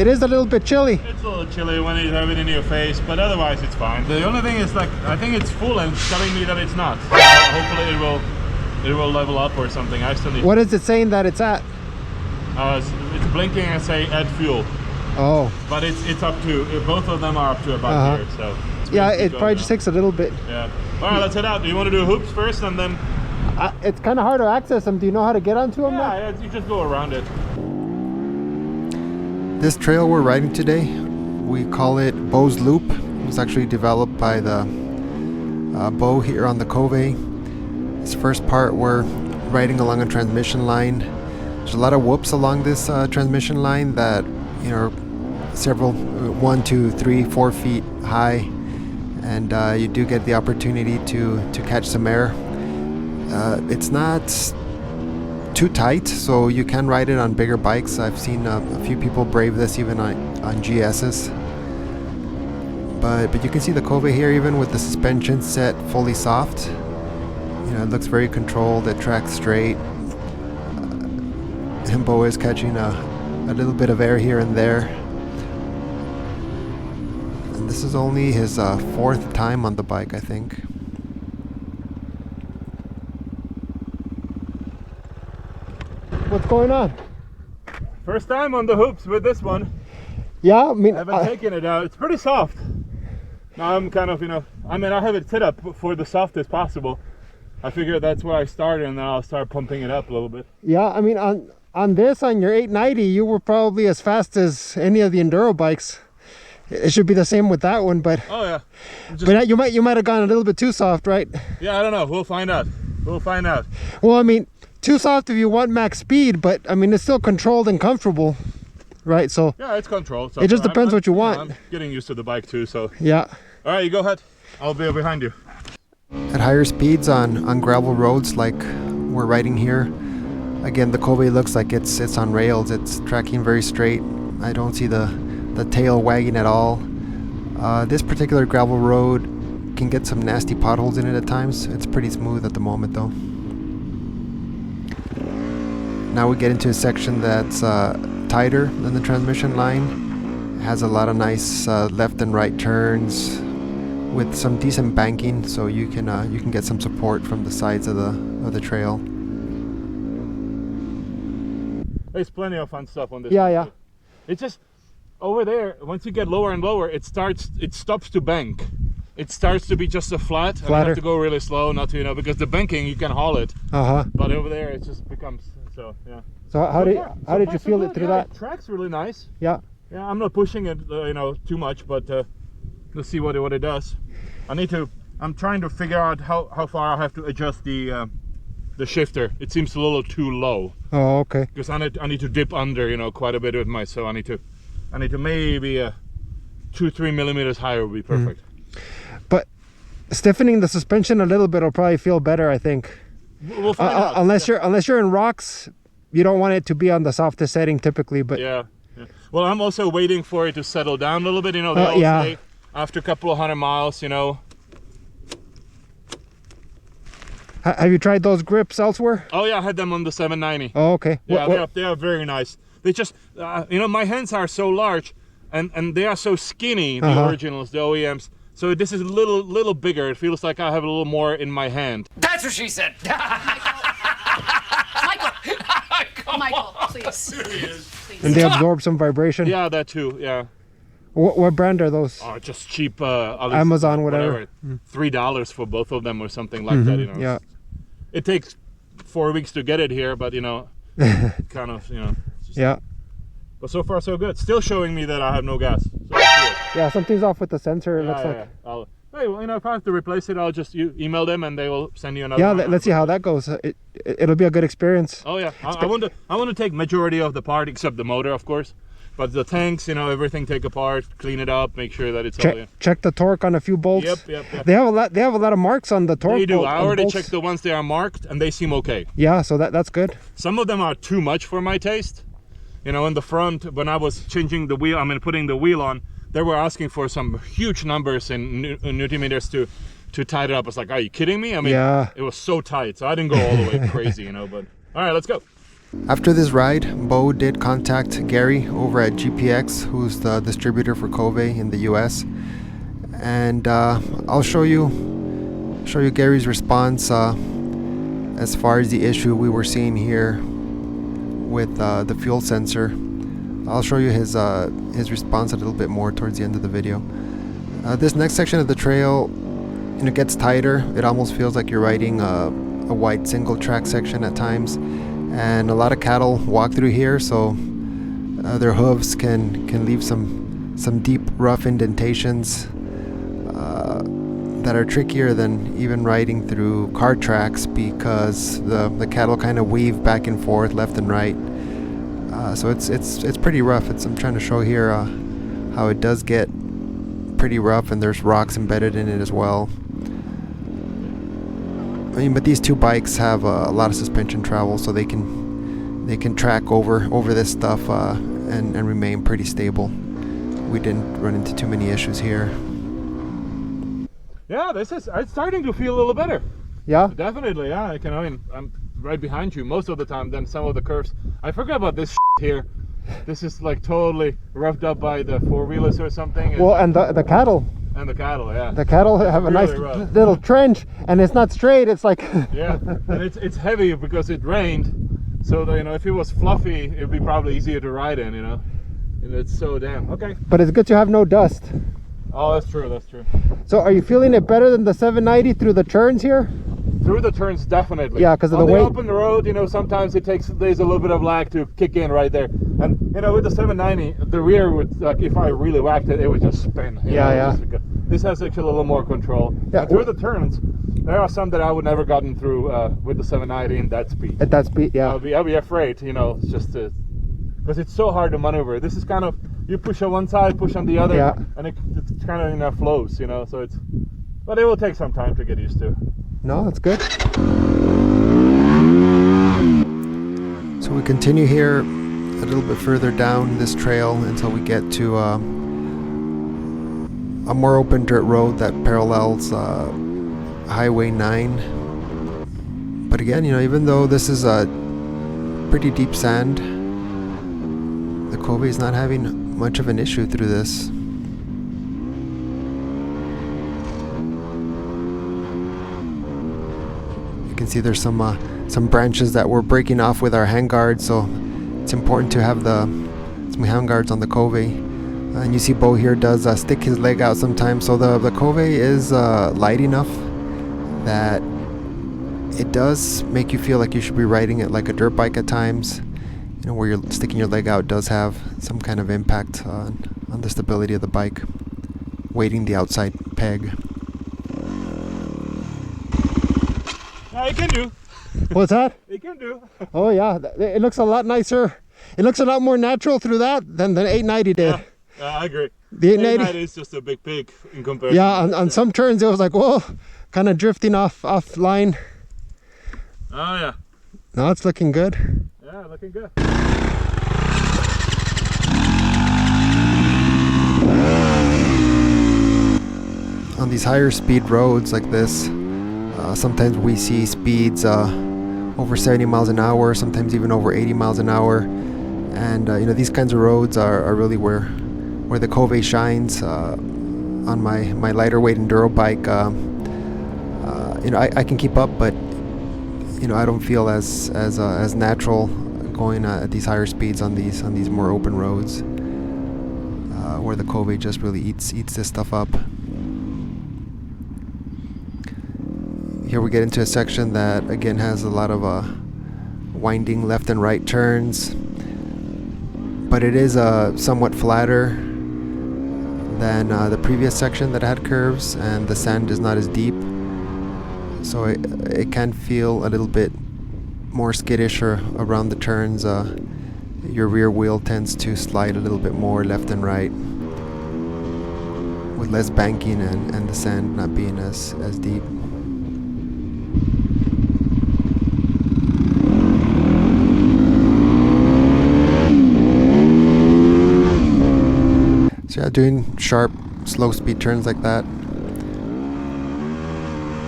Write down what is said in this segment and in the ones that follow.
It is a little bit chilly. It's a little chilly when you have it in your face, but otherwise it's fine. The only thing is, like, I think it's full and it's telling me that it's not. So hopefully it will level up or something. I still need. What is it saying that it's at? It's blinking and say add fuel. Oh. But it's up to, both of them are up to about here, so. Yeah, it probably just takes a little bit. Yeah. All right, let's head out. Do you want to do hoops first and then? It's kind of hard to access them. Do you know how to get onto them? Yeah, you just go around it. This trail we're riding today, we call it Bo's Loop. It was actually developed by the Bo here on the Kove. This first part we're riding along a transmission line. There's a lot of whoops along this transmission line that, you know, several 1, 2, 3, 4 feet high, and you do get the opportunity to catch some air. It's not too tight, so you can ride it on bigger bikes. I've seen a few people brave this even on GS's, but you can see the Kove here, even with the suspension set fully soft. You know, it looks very controlled. It tracks straight. Bo is catching a little bit of air here and there. And this is only his 4th time on the bike, I think. What's going on? First time on the hoops with this one. Yeah, I mean, I haven't taken it out. It's pretty soft. Now I'm kind of, you know, I mean, I have it set up for the softest possible. I figured that's where I started, and then I'll start pumping it up a little bit. Yeah, I mean, on your 890, you were probably as fast as any of the enduro bikes. It should be the same with that one, but oh yeah, but you might have gone a little bit too soft, right? Yeah, I don't know. We'll find out. We'll find out. Well, I mean, too soft if you want max speed, but I mean, it's still controlled and comfortable, right? So yeah, it's controlled. So it just depends what you want. I'm getting used to the bike too, so yeah. All right, you go ahead. I'll be behind you. At higher speeds on gravel roads like we're riding here, again, the Kove looks like it's on rails. It's tracking very straight. I don't see the tail wagging at all. This particular gravel road can get some nasty potholes in it at times. It's pretty smooth at the moment though. Now we get into a section that's tighter than the transmission line. It has a lot of nice left and right turns with some decent banking, so you can get some support from the sides of the trail. There's plenty of fun stuff on this. Yeah, one. yeah. It's just over there. Once you get lower and lower, it stops to bank. It starts to be just a flat. And you have to go really slow, not to, you know, because the banking you can haul it. But over there it just becomes so yeah. So how did you feel it through that? It tracks really nice. Yeah. Yeah, I'm not pushing it, you know, too much, but let's see what it does. I'm trying to figure out how far I have to adjust the shifter. It seems a little too low. Oh, okay. Because I need to dip under, you know, quite a bit with my, so I need to maybe 2-3 millimeters higher would be perfect. But stiffening the suspension a little bit will probably feel better, I think. We'll find out. Unless you're in rocks, you don't want it to be on the softest setting typically, but yeah. Well, I'm also waiting for it to settle down a little bit, you know. They all say after a couple of 100 miles, you know. Have you tried those grips elsewhere? Oh yeah, I had them on the 790. Oh, okay. Yeah, they are very nice. They just, you know, my hands are so large, and they are so skinny, the originals, the OEMs. So this is a little bigger. It feels like I have a little more in my hand. That's what she said. Michael, please. Please. And they absorb some vibration? Yeah, that too, yeah. What brand are those? Oh, just cheap Amazon, whatever. $3 for both of them or something like that, you know. Yeah. It takes 4 weeks to get it here, but, you know, kind of, you know. Yeah. But so far, so good. Still showing me that I have no gas. So yeah, something's off with the sensor, it looks like. Yeah. Hey, well, you know, if I have to replace it, I'll just email them and they will send you another Yeah, one. let's see how that goes. It'll be a good experience. Oh yeah, I want to take majority of the part, except the motor, of course. But the tanks, you know, everything take apart, clean it up, make sure that it's all. Check the torque on a few bolts. Yep. They have a lot of marks on the torque. They do. bolt, I already checked the ones they are marked, and they seem okay. Yeah, so that's good. Some of them are too much for my taste. You know, in the front, when I was changing the wheel, putting the wheel on, they were asking for some huge numbers in Newton meters to tie it up. I was like, are you kidding me? I mean, it was so tight, so I didn't go all the way crazy, you know. But all right, let's go. After this ride, Bo did contact Gary over at GPX, who's the distributor for Kove in the US, and I'll show you Gary's response as far as the issue we were seeing here with the fuel sensor. I'll show you his response a little bit more towards the end of the video. This next section of the trail, it gets tighter. It almost feels like you're riding a wide single track section at times, and a lot of cattle walk through here, so their hooves can leave some deep rough indentations that are trickier than even riding through car tracks, because the cattle kind of weave back and forth left and right. So it's pretty rough. I'm trying to show here how it does get pretty rough, and there's rocks embedded in it as well. I mean, but these two bikes have a lot of suspension travel, so they can track over this stuff and remain pretty stable. We didn't run into too many issues here. Yeah, it's starting to feel a little better. Yeah? Definitely, yeah. I'm right behind you most of the time. Then some of the curves, I forgot about this here. This is like totally roughed up by the four-wheelers or something. Well, and the cattle. And the cattle, yeah. The cattle have a nice little trench, and it's not straight. It's like yeah, and it's heavy because it rained. So if it was fluffy, it'd be probably easier to ride in. And it's so damn okay. But it's good to have no dust. Oh, that's true. That's true. So, are you feeling it better than the 790 through the turns here? Through the turns, definitely. Yeah, because of the weight. On the open road, sometimes there's a little bit of lag to kick in right there. And with the 790, the rear would, like, if I really whacked it, it would just spin. Yeah. This has actually a little more control. Yeah. And through the turns, there are some that I would never gotten through with the 790 in that speed. At that speed, yeah. I'll be afraid, just because it's so hard to maneuver. This is kind of, you push on one side, push on the other, yeah. And it kind of flows, so but it will take some time to get used to. No, that's good. So we continue here a little bit further down this trail until we get to a more open dirt road that parallels Highway 9. But again, even though this is a pretty deep sand, the Kove is not having much of an issue through this. You can see there's some branches that we're breaking off with our handguards, so it's important to have some handguards on the Kove. And you see Bo here does stick his leg out sometimes, so the Kove is light enough that it does make you feel like you should be riding it like a dirt bike at times. Where you're sticking your leg out does have some kind of impact on the stability of the bike, weighting the outside peg. Yeah, it can do. What's that? It can do. Oh yeah, it looks a lot nicer. It looks a lot more natural through that than the 890 did. Yeah, I agree. The 890 is just a big pig in comparison. Yeah, on some turns it was like, whoa, kind of drifting off line. Oh yeah. No, it's looking good. Yeah, looking good. On these higher speed roads like this, sometimes we see speeds over 70 miles an hour, sometimes even over 80 miles an hour. And these kinds of roads are really where the Kove shines. On my lighter weight enduro bike, I can keep up, but I don't feel as natural going at these higher speeds on these more open roads, where the Kove just really eats this stuff up. Here we get into a section that again has a lot of winding left and right turns, but it is somewhat flatter than the previous section that had curves, and the sand is not as deep. So it can feel a little bit more skittish around the turns. Your rear wheel tends to slide a little bit more left and right with less banking and the sand not being as deep. So yeah, doing sharp, slow speed turns like that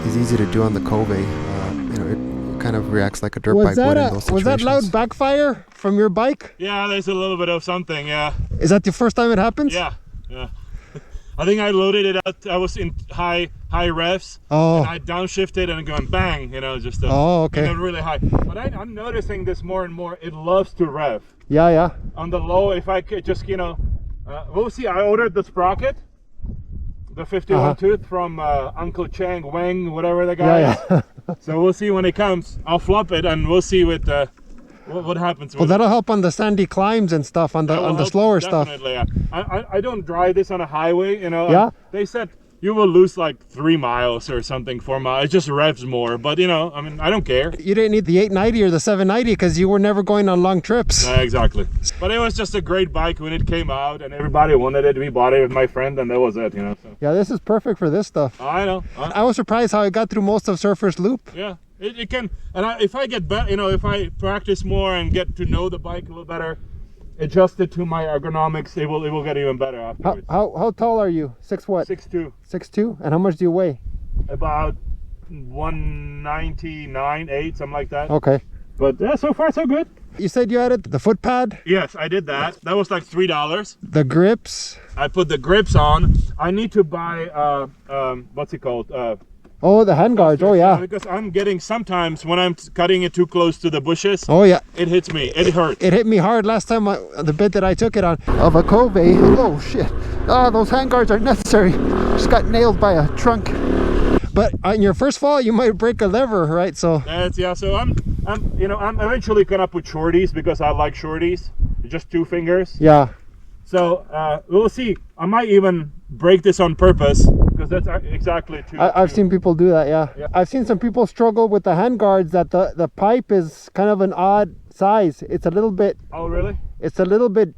is easy to do on the Kove. It kind of reacts like a dirt bike would in those situations. Was that loud backfire from your bike? Yeah, there's a little bit of something, yeah. Is that the first time it happens? Yeah, yeah. I think I loaded it out, I was in high revs, and I downshifted and going bang, you know, just really high. But I'm noticing this more and more, it loves to rev. Yeah, yeah. On the low, if I could just, you know, we'll see, I ordered the sprocket, the 51 tooth from Uncle Chang, Wang, whatever the guy is. So we'll see when it comes, I'll flop it and we'll see with what happens. Well, that'll help on the sandy climbs and stuff, on the slower stuff. Definitely, yeah. I don't drive this on a highway, you know. Yeah. They said you will lose like 3 miles or something, 4 miles. It just revs more, but you know, I mean, I don't care. You didn't need the 890 or the 790 because you were never going on long trips. Exactly. But it was just a great bike when it came out, and everybody wanted it. We bought it with my friend, and that was it, you know. So. Yeah, this is perfect for this stuff. I know. I was surprised how I got through most of Surfer's Loop. Yeah. It can, and if I get better, you know, if I practice more and get to know the bike a little better, adjust it to my ergonomics, it will get even better afterwards. How tall are you? 6 what? 6'2". 6'2"? And how much do you weigh? About 199.8, something like that. Okay. But yeah, so far so good. You said you added the foot pad? Yes, I did that. That was like $3. The grips? I put the grips on. I need to buy what's it called? Oh, the handguards. Oh, yeah. Because I'm getting sometimes when I'm cutting it too close to the bushes. Oh, yeah. It hits me. It hurts. It hit me hard last time, the bit that I took it on. Of a Kove. Oh, shit. Oh, those handguards are necessary. Just got nailed by a trunk. But on your first fall, you might break a lever, right? So. So I'm eventually gonna put shorties because I like shorties. Just 2 fingers. Yeah. So we'll see. I might even break this on purpose because that's exactly 2. I've seen people do that, yeah. I've seen some people struggle with the handguards that the pipe is kind of an odd size. It's a little bit... Oh, really? It's a little bit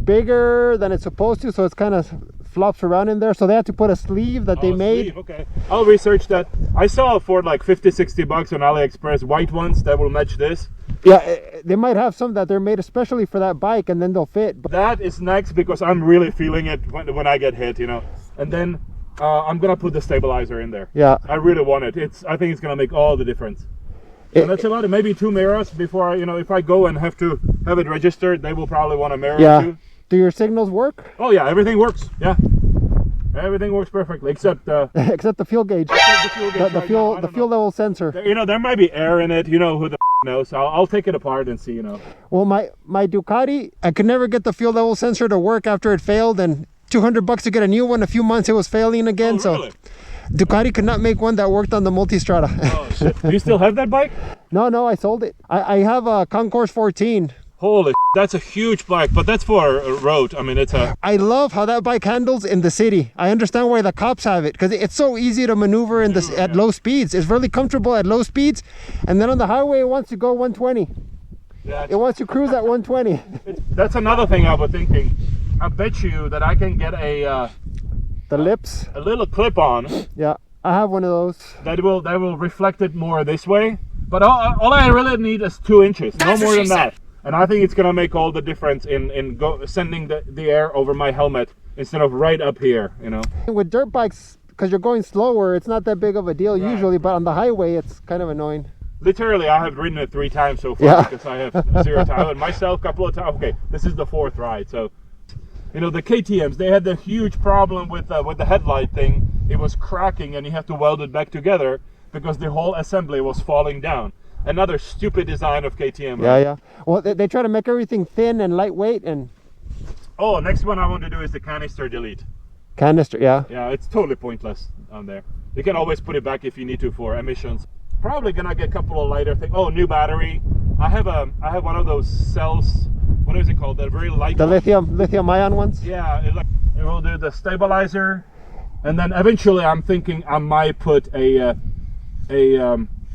bigger than it's supposed to, so it's kind of flops around in there. So they had to put a sleeve that they made. Sleeve, okay. I'll research that. I saw for like 50-60 bucks on AliExpress, white ones that will match this. Yeah, they might have some that they're made especially for that bike, and then they'll fit. But that is next because I'm really feeling it when I get hit, you know. And then I'm gonna put the stabilizer in there. Yeah. I really want it. I think it's gonna make all the difference. And that's about it. Maybe 2 mirrors before, you know, if I go and have to have it registered, they will probably want a mirror too. Do your signals work? Oh yeah, everything works. Yeah. Everything works perfectly except except the fuel gauge. The fuel level sensor. You know, there might be air in it, you know, who the knows. I'll take it apart and see, you know. Well, my Ducati, I could never get the fuel level sensor to work after it failed, and $200 to get a new one. A few months it was failing again. Oh, really? So Ducati could not make one that worked on the Multistrada. Oh shit. Do you still have that bike? No, I sold it. I have a Concourse 14. Holy, that's a huge bike, but that's for a road. I mean, it's a... I love how that bike handles in the city. I understand why the cops have it, because it's so easy to maneuver in this at low speeds. It's really comfortable at low speeds, and then on the highway it wants to go 120. Yeah, it wants to cruise at 120. That's another thing I was thinking. I bet you that I can get a... the lips? A little clip-on. Yeah, I have one of those. That will reflect it more this way, but all I really need is 2 inches, no more than that. And I think it's gonna make all the difference in sending the air over my helmet instead of right up here, you know. With dirt bikes, because you're going slower, it's not that big of a deal usually, but on the highway it's kind of annoying. Literally, I have ridden it 3 times so far because I have 0 time. And myself a couple of times. Okay, this is the 4th ride. So, you know, the KTMs, they had the huge problem with the headlight thing. It was cracking and you have to weld it back together because the whole assembly was falling down. Another stupid design of KTM. Right? Yeah. Well, they try to make everything thin and lightweight and... Oh, next one I want to do is the canister delete. Canister, yeah. Yeah, it's totally pointless on there. You can always put it back if you need to for emissions. Probably gonna get a couple of lighter things. Oh, new battery. I have one of those cells. What is it called? That very light. The lithium ion ones. Yeah, it will do the stabilizer, and then eventually I'm thinking I might put a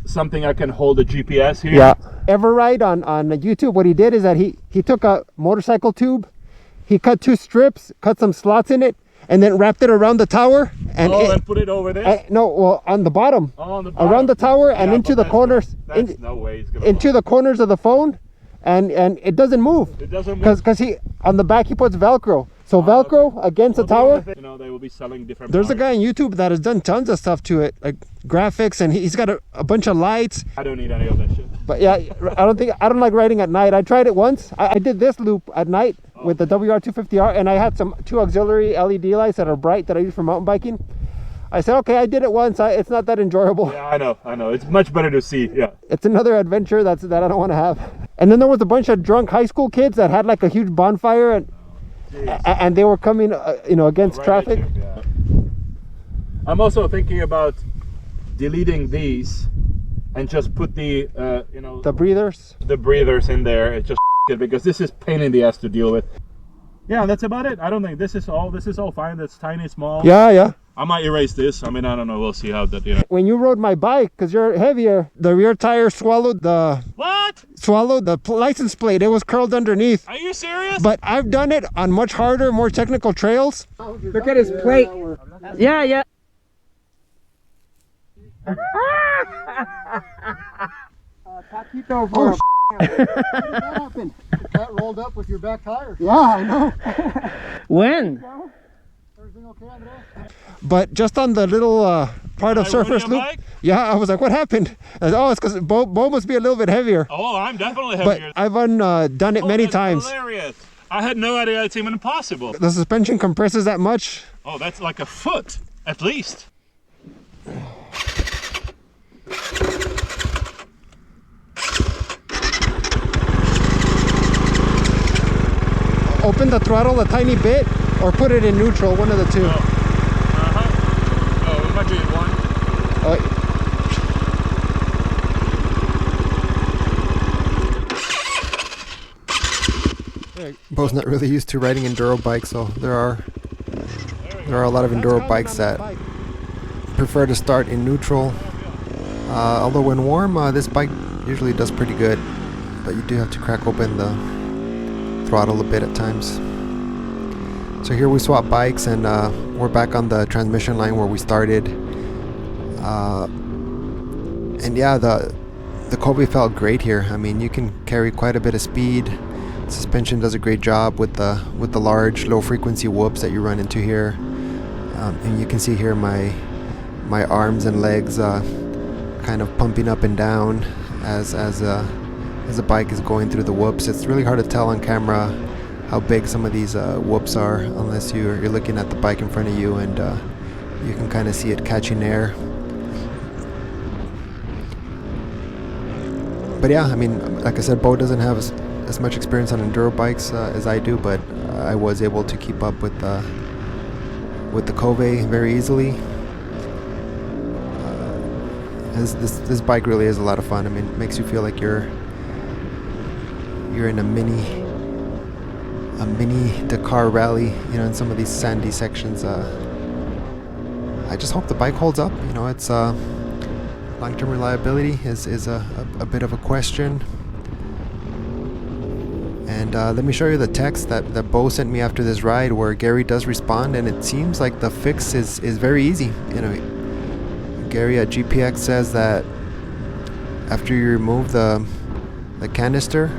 something I can hold a GPS here. Yeah. Everride on YouTube, what he did is that he took a motorcycle tube, he cut 2 strips, cut some slots in it, and then wrapped it around the tower. And and put it over there? No, well, on the bottom. Oh, on the bottom. Around the tower and into the corners. No way it's gonna into the corners of the phone, and it doesn't move. It doesn't move? Because he, on the back, he puts Velcro. So Velcro against the tower? You know, they will be selling different There's parts. a guy on YouTube that has done tons of stuff to it, like graphics, and he's got a bunch of lights. I don't need any of that shit. But yeah, I don't like riding at night. I tried it once. I did this loop at night with the WR250R, and I had two auxiliary LED lights that are bright that I use for mountain biking. I said, okay, I did it once. It's not that enjoyable. Yeah, I know. It's much better to see, yeah. It's another adventure that I don't want to have. And then there was a bunch of drunk high school kids that had like a huge bonfire, and they were coming, against traffic. Yeah. I'm also thinking about deleting these and just put the, the breathers. The breathers in there. It's just because this is pain in the ass to deal with. Yeah, that's about it. I don't think this is all fine. That's tiny, small. Yeah. I might erase this. I mean, I don't know. We'll see how that, When you rode my bike, because you're heavier, the rear tire swallowed the... What? Swallowed the license plate. It was curled underneath. Are you serious? But I've done it on much harder, more technical trails. Look at his plate. Yeah. Taquito for What happened? That rolled up with your back tire. Yeah, I know. When? Everything okay, Andres? But just on the little part of surface loop. Bike? Yeah, I was like, what happened? It's because Bo must be a little bit heavier. Oh, I'm definitely heavier. But I've done it many times. Hilarious. I had no idea it's even possible. The suspension compresses that much. Oh, that's like a foot, at least. Open the throttle a tiny bit or put it in neutral, one of the two. Oh, it might be in one. Bo's not really used to riding enduro bikes, so there are a lot of enduro bikes that prefer to start in neutral. Although when warm, this bike usually does pretty good, but you do have to crack open the throttle a bit at times. So here we swap bikes, and we're back on the transmission line where we started. And yeah, the Kove felt great here. I mean, you can carry quite a bit of speed. Suspension does a great job with the large low frequency whoops that you run into here. And you can see here my arms and legs kind of pumping up and down as the bike is going through the whoops. It's really hard to tell on camera how big some of these whoops are unless you're looking at the bike in front of you, and you can kind of see it catching air. But yeah, I mean, like I said, Bo doesn't have as much experience on enduro bikes as I do, but I was able to keep up with the Kove very easily. This bike really is a lot of fun. I mean, it makes you feel like you're in a mini Dakar rally, in some of these sandy sections. I just hope the bike holds up. It's long-term reliability is a bit of a question. And let me show you the text that Bo sent me after this ride, where Gary does respond, and it seems like the fix is very easy. Gary at GPX says that after you remove the canister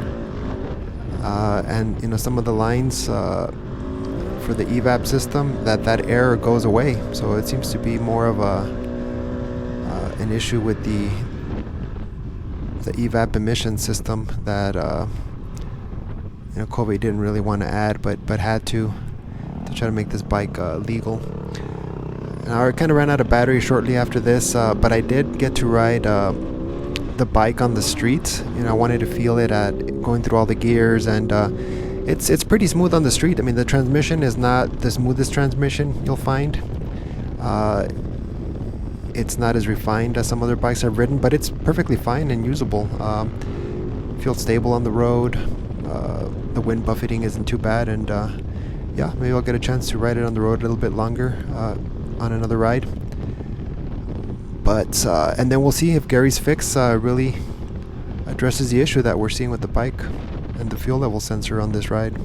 and some of the lines for the evap system, that air goes away. So it seems to be more of an issue with the evap emission system that Kove didn't really want to add, but had to try to make this bike legal. And I kind of ran out of battery shortly after this, but I did get to ride the bike on the street. I wanted to feel it at going through all the gears, and it's pretty smooth on the street. I mean, the transmission is not the smoothest transmission you'll find. It's not as refined as some other bikes I've ridden, but it's perfectly fine and usable. Feels stable on the road. The wind buffeting isn't too bad, and yeah, maybe I'll get a chance to ride it on the road a little bit longer on another ride. But and then we'll see if Gary's fix really addresses the issue that we're seeing with the bike and the fuel level sensor on this ride.